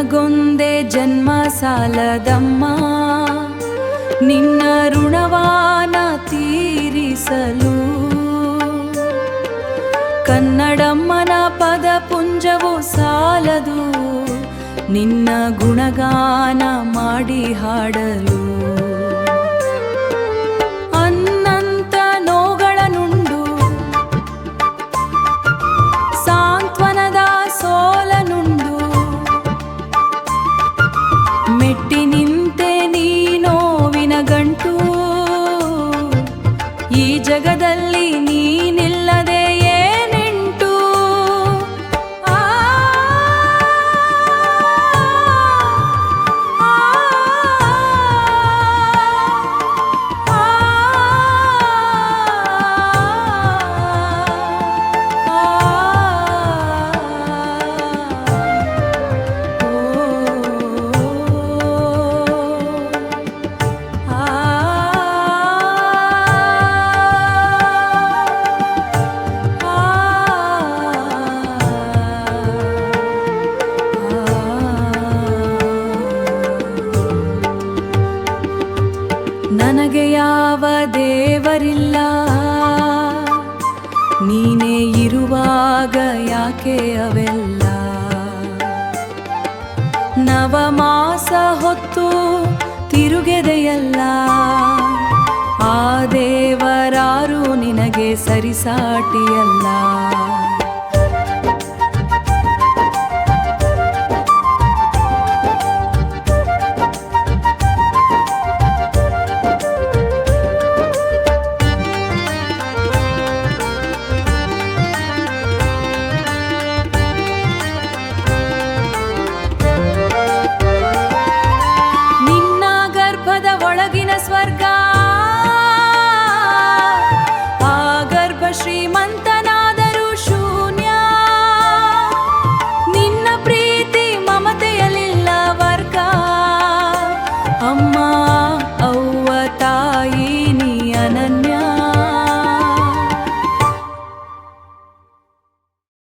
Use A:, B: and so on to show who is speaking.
A: ನನಗೊಂದೇ ಜನ್ಮ ಸಾಲದಮ್ಮ ನಿನ್ನ ಋಣವಾನ ತೀರಿಸಲು. ಕನ್ನಡಮ್ಮನ ಪದ ಪುಂಜವು ಸಾಲದು ನಿನ್ನ ಗುಣಗಾನ ಮಾಡಿ ಹಾಡಲು. ಅನ್ನಂತ ನೋಗಳನುಂಡು ಸಾಂತ್ವನದ ಸೋಲನುಂಡು ಮೆಟ್ಟಿ ನಿಂತೆ ನೀ ನೋವಿನ ಗಂಟು. ಈ ಜಗದಲ್ಲಿ ನೀನಿಲ್ಲದೆ ಏನೆಂಟು. ನನಗೆ ಯಾವ ದೇವರಿಲ್ಲ ನೀನೇ ಇರುವಾಗ ಯಾಕೆ ಅವೆಲ್ಲ. ನವಮಾಸ ಹೊತ್ತು ತಿರುಗೆದೆಯಲ್ಲ ಆ ದೇವರಾರು ನಿನಗೆ ಸರಿಸಾಟಿಯಲ್ಲ.